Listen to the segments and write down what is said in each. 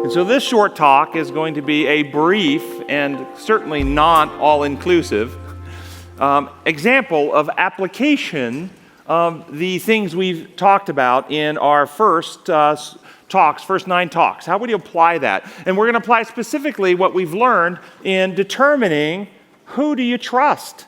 And so this short talk is going to be a brief and certainly not all-inclusive example of application of the things we've talked about in our first 9 talks. How would you apply that? And we're going to apply specifically what we've learned in determining who do you trust?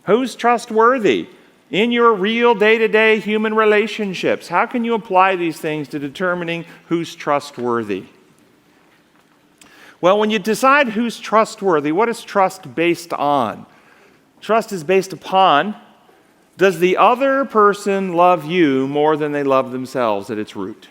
Who's trustworthy in your real day-to-day human relationships? How can you apply these things to determining who's trustworthy? Well, when you decide who's trustworthy, what is trust based on? Trust is based upon, does the other person love you more than they love themselves at its root?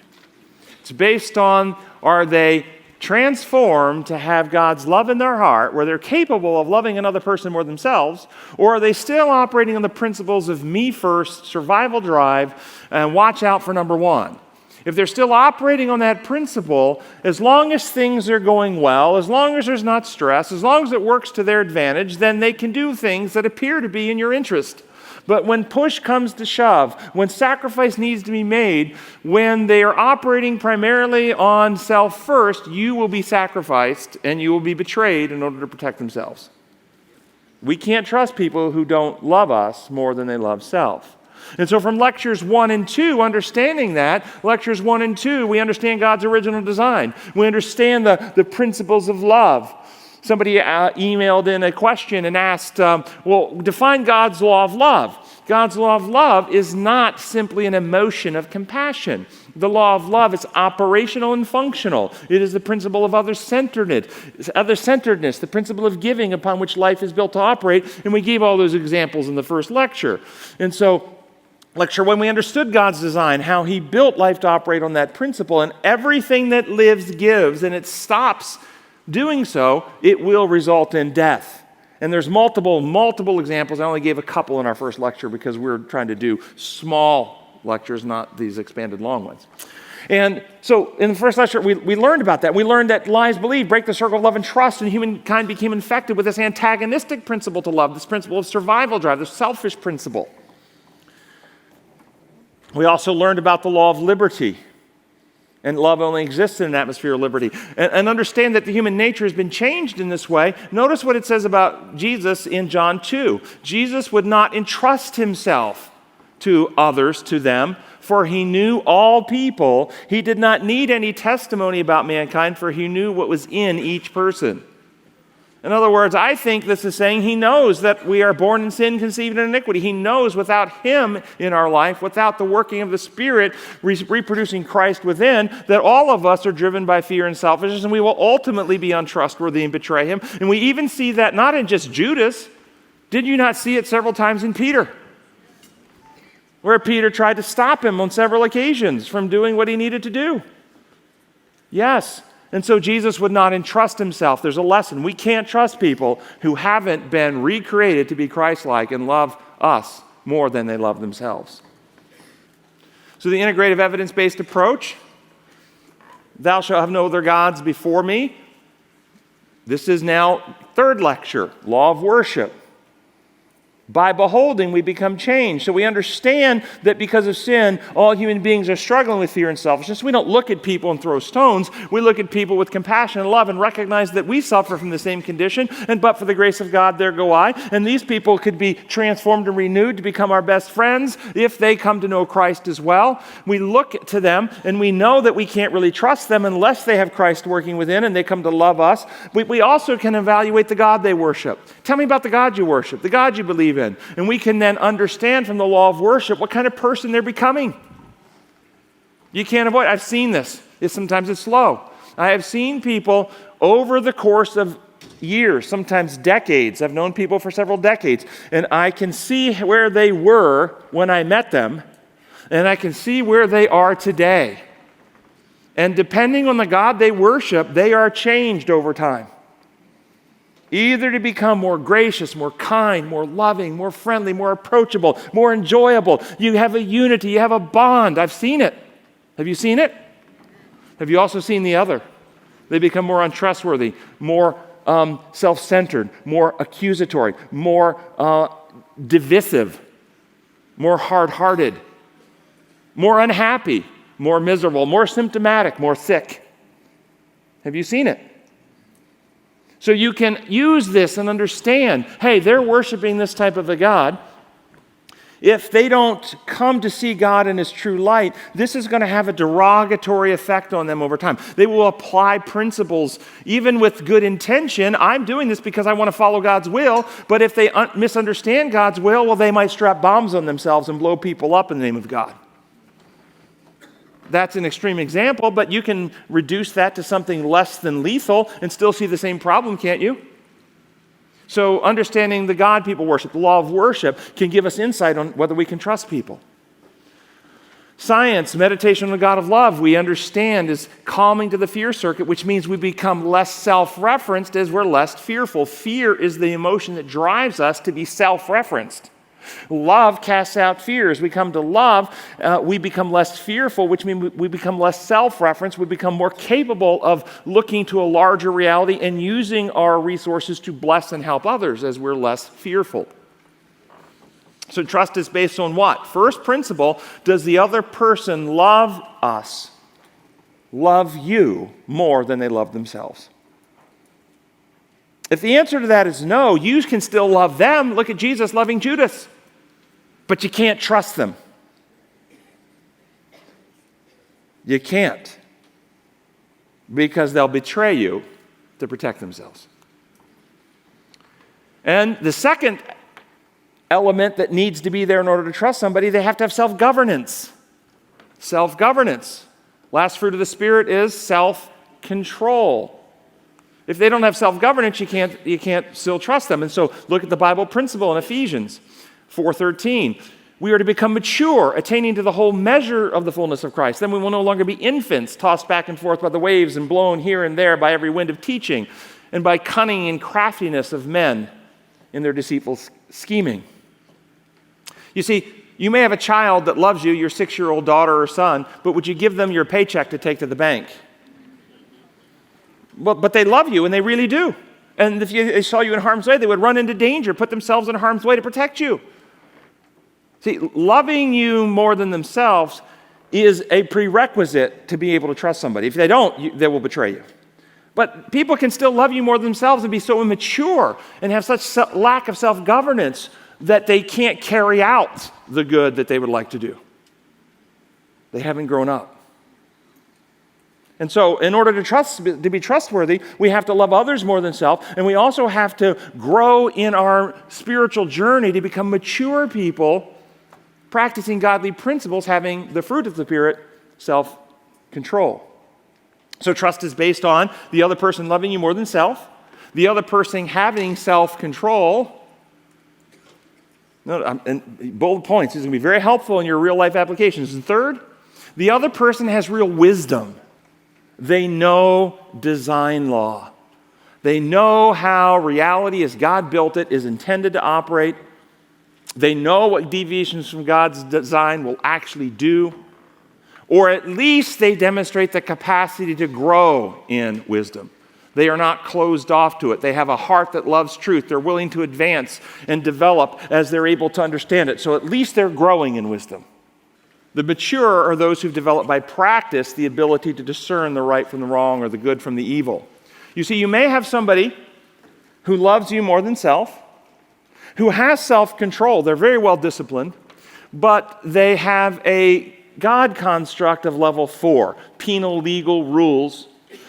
It's based on, are they transformed to have God's love in their heart, where they're capable of loving another person more than themselves, or are they still operating on the principles of me first, survival drive, and watch out for number one? If they're still operating on that principle, as long as things are going well, as long as there's not stress, as long as it works to their advantage, then they can do things that appear to be in your interest. But when push comes to shove, when sacrifice needs to be made, when they are operating primarily on self first, you will be sacrificed and you will be betrayed in order to protect themselves. We can't trust people who don't love us more than they love self. And so from lectures 1 and 2, understanding that, lectures 1 and 2, we understand God's original design. We understand the principles of love. Somebody emailed in a question and asked, define God's law of love. God's law of love is not simply an emotion of compassion. The law of love is operational and functional. It is the principle of other-centeredness, the principle of giving upon which life is built to operate. And we gave all those examples in the first lecture. And so, lecture 1, we understood God's design, how He built life to operate on that principle, and everything that lives gives, and it stops doing so, it will result in death. And there's multiple examples. I only gave a couple in our first lecture because we were trying to do small lectures, not these expanded long ones. And so in the first lecture, we learned about that. We learned that lies believed break the circle of love and trust, and humankind became infected with this antagonistic principle to love, this principle of survival drive, this selfish principle. We also learned about the law of liberty. And love only exists in an atmosphere of liberty. And understand that the human nature has been changed in this way. Notice what it says about Jesus in John 2. Jesus would not entrust himself to others, to them, for he knew all people. He did not need any testimony about mankind, for he knew what was in each person. In other words, I think this is saying he knows that we are born in sin, conceived in iniquity. He knows without him in our life, without the working of the Spirit reproducing Christ within, that all of us are driven by fear and selfishness, and we will ultimately be untrustworthy and betray him. And we even see that not in just Judas. Did you not see it several times in Peter? Where Peter tried to stop him on several occasions from doing what he needed to do. Yes. And so Jesus would not entrust himself. There's a lesson. We can't trust people who haven't been recreated to be Christ-like and love us more than they love themselves. So the integrative evidence-based approach, thou shalt have no other gods before me. This is now third lecture, law of worship. By beholding, we become changed. So we understand that because of sin, all human beings are struggling with fear and selfishness. We don't look at people and throw stones. We look at people with compassion and love and recognize that we suffer from the same condition. And but for the grace of God, there go I. And these people could be transformed and renewed to become our best friends if they come to know Christ as well. We look to them and we know that we can't really trust them unless they have Christ working within and they come to love us. We also can evaluate the God they worship. Tell me about the God you worship, the God you believe in. And we can then understand from the law of worship what kind of person they're becoming. You can't avoid. I've seen this. Sometimes it's slow. I have seen people over the course of years, sometimes decades. I've known people for several decades. And I can see where they were when I met them. And I can see where they are today. And depending on the God they worship, they are changed over time. Either to become more gracious, more kind, more loving, more friendly, more approachable, more enjoyable. You have a unity, you have a bond. I've seen it. Have you seen it? Have you also seen the other? They become more untrustworthy, more self-centered, more accusatory, more divisive, more hard-hearted, more unhappy, more miserable, more symptomatic, more sick. Have you seen it? So you can use this and understand, hey, they're worshiping this type of a God. If they don't come to see God in His true light, this is going to have a derogatory effect on them over time. They will apply principles, even with good intention. I'm doing this because I want to follow God's will, but if they misunderstand God's will, well, they might strap bombs on themselves and blow people up in the name of God. That's an extreme example, but you can reduce that to something less than lethal and still see the same problem, can't you? So understanding the God people worship, the law of worship, can give us insight on whether we can trust people. Science, meditation on the God of love, we understand is calming to the fear circuit, which means we become less self-referenced as we're less fearful. Fear is the emotion that drives us to be self-referenced. Love casts out fears. We come to love, we become less fearful, which means we become less self-referenced. We become more capable of looking to a larger reality and using our resources to bless and help others as we're less fearful. So trust is based on what? First principle, does the other person love us, love you more than they love themselves? If the answer to that is no, you can still love them. Look at Jesus loving Judas. But you can't trust them. You can't. Because they'll betray you to protect themselves. And the second element that needs to be there in order to trust somebody, they have to have self-governance. Self-governance. Last fruit of the Spirit is self-control. If they don't have self-governance, you can't still trust them. And so look at the Bible principle in Ephesians 4:13. We are to become mature, attaining to the whole measure of the fullness of Christ. Then we will no longer be infants, tossed back and forth by the waves and blown here and there by every wind of teaching, and by cunning and craftiness of men in their deceitful scheming. You see, you may have a child that loves you, your 6-year-old daughter or son, but would you give them your paycheck to take to the bank? Well, but they love you, and they really do. And if they saw you in harm's way, they would run into danger, put themselves in harm's way to protect you. See, loving you more than themselves is a prerequisite to be able to trust somebody. If they don't, they will betray you. But people can still love you more than themselves and be so immature and have such lack of self-governance that they can't carry out the good that they would like to do. They haven't grown up. And so in order to be trustworthy, we have to love others more than self, and we also have to grow in our spiritual journey to become mature people, practicing godly principles, having the fruit of the Spirit, self-control. So trust is based on the other person loving you more than self, the other person having self-control. And bold points. This is going to be very helpful in your real-life applications. And third, the other person has real wisdom. They know design law. They know how reality as God built it is intended to operate. They know what deviations from God's design will actually do. Or at least they demonstrate the capacity to grow in wisdom. They are not closed off to it. They have a heart that loves truth. They're willing to advance and develop as they're able to understand it. So at least they're growing in wisdom. The mature are those who've developed by practice the ability to discern the right from the wrong or the good from the evil. You see, you may have somebody who loves you more than self, who has self-control. They're very well disciplined, but they have a God construct of level 4, penal legal rules,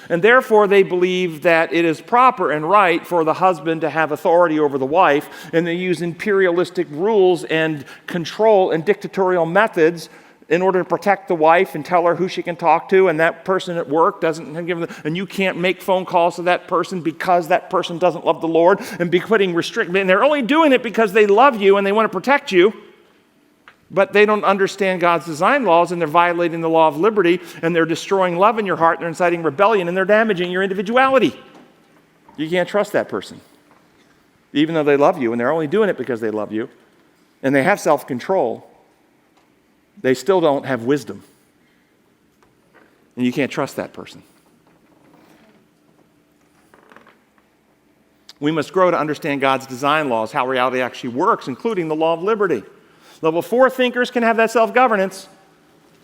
and therefore they believe that it is proper and right for the husband to have authority over the wife, and they use imperialistic rules and control and dictatorial methods in order to protect the wife and tell her who she can talk to, and that person at work doesn't give them, and you can't make phone calls to that person because that person doesn't love the Lord, and be putting restrictions, and they're only doing it because they love you and they want to protect you, but they don't understand God's design laws, and they're violating the law of liberty, and they're destroying love in your heart, and they're inciting rebellion, and they're damaging your individuality. You can't trust that person, even though they love you, and they're only doing it because they love you, and they have self-control. They still don't have wisdom. And you can't trust that person. We must grow to understand God's design laws, how reality actually works, including the law of liberty. Level 4 thinkers can have that self-governance.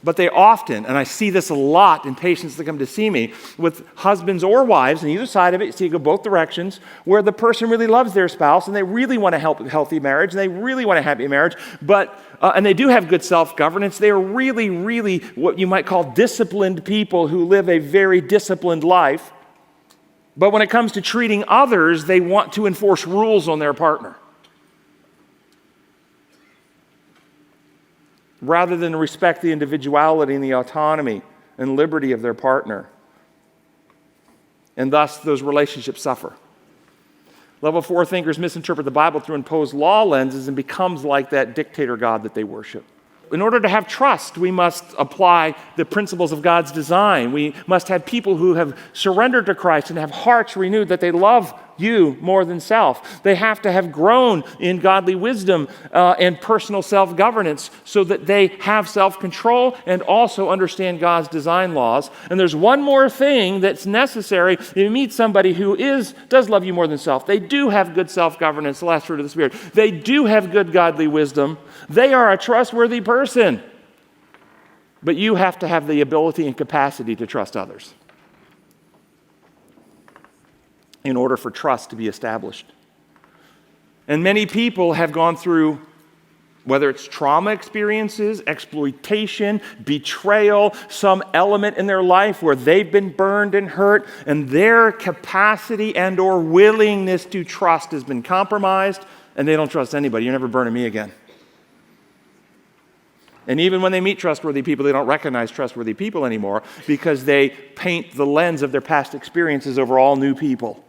But they often, and I see this a lot in patients that come to see me, with husbands or wives, on either side of it, you see it go both directions, where the person really loves their spouse, and they really want to help a healthy marriage, and they really want a happy marriage, but and they do have good self-governance. They are really, really what you might call disciplined people who live a very disciplined life. But when it comes to treating others, they want to enforce rules on their partner, rather than respect the individuality and the autonomy and liberty of their partner. And thus, those relationships suffer. Level 4 thinkers misinterpret the Bible through imposed law lenses and becomes like that dictator God that they worship. In order to have trust, we must apply the principles of God's design. We must have people who have surrendered to Christ and have hearts renewed that they love you more than self. They have to have grown in godly wisdom and personal self-governance so that they have self-control and also understand God's design laws. And there's one more thing that's necessary if you meet somebody who does love you more than self. They do have good self-governance, the last fruit of the Spirit. They do have good godly wisdom. They are a trustworthy person. But you have to have the ability and capacity to trust others in order for trust to be established. And many people have gone through, whether it's trauma experiences, exploitation, betrayal, some element in their life where they've been burned and hurt, and their capacity and or willingness to trust has been compromised, and they don't trust anybody. You're never burning me again. And even when they meet trustworthy people, they don't recognize trustworthy people anymore because they paint the lens of their past experiences over all new people.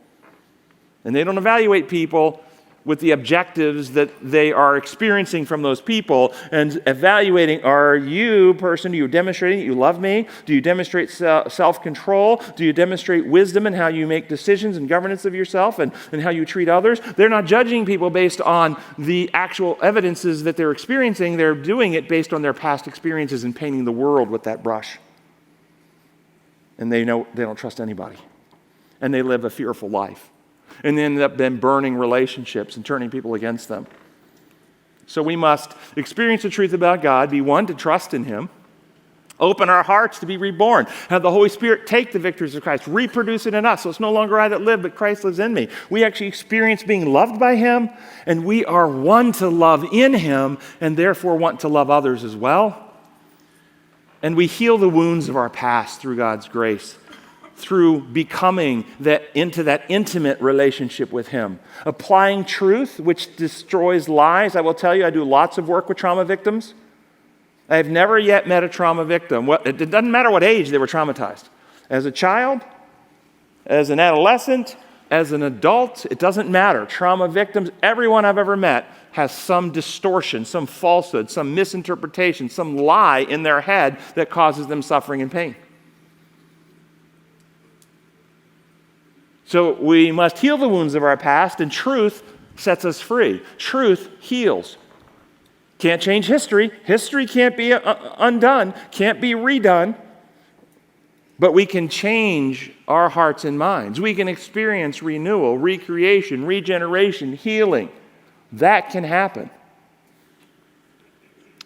And they don't evaluate people with the objectives that they are experiencing from those people and evaluating, are you, person, do you demonstrate you love me? Do you demonstrate self-control? Do you demonstrate wisdom in how you make decisions and governance of yourself and how you treat others? They're not judging people based on the actual evidences that they're experiencing. They're doing it based on their past experiences and painting the world with that brush. And they know they don't trust anybody. And they live a fearful life. And they end up then burning relationships and turning people against them. So we must experience the truth about God, be one to trust in Him, open our hearts to be reborn, have the Holy Spirit take the victories of Christ, reproduce it in us, so it's no longer I that live, but Christ lives in me. We actually experience being loved by Him, and we are one to love in Him, and therefore want to love others as well. And we heal the wounds of our past through God's grace, through becoming into that intimate relationship with Him. Applying truth, which destroys lies. I will tell you, I do lots of work with trauma victims. I have never yet met a trauma victim. It doesn't matter what age they were traumatized. As a child, as an adolescent, as an adult, it doesn't matter. Trauma victims, everyone I've ever met has some distortion, some falsehood, some misinterpretation, some lie in their head that causes them suffering and pain. So we must heal the wounds of our past, and truth sets us free. Truth heals. Can't change history. History can't be undone, can't be redone. But we can change our hearts and minds. We can experience renewal, recreation, regeneration, healing. That can happen.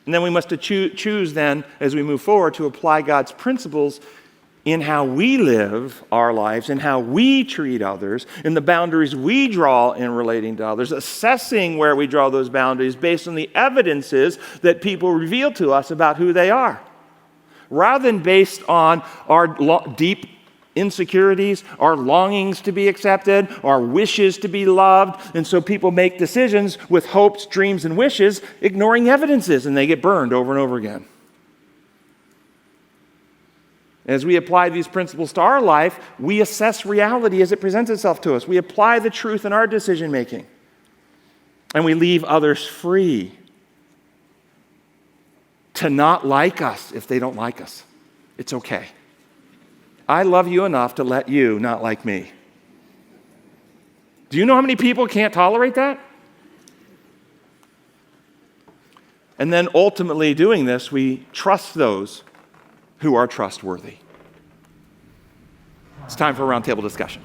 And then we must choose then, as we move forward, to apply God's principles in how we live our lives, in how we treat others, in the boundaries we draw in relating to others, assessing where we draw those boundaries based on the evidences that people reveal to us about who they are, rather than based on our deep insecurities, our longings to be accepted, our wishes to be loved. And so people make decisions with hopes, dreams, and wishes, ignoring evidences, and they get burned over and over again. As we apply these principles to our life, we assess reality as it presents itself to us. We apply the truth in our decision making. And we leave others free to not like us if they don't like us. It's okay. I love you enough to let you not like me. Do you know how many people can't tolerate that? And then ultimately doing this, we trust those who are trustworthy. It's time for a roundtable discussion.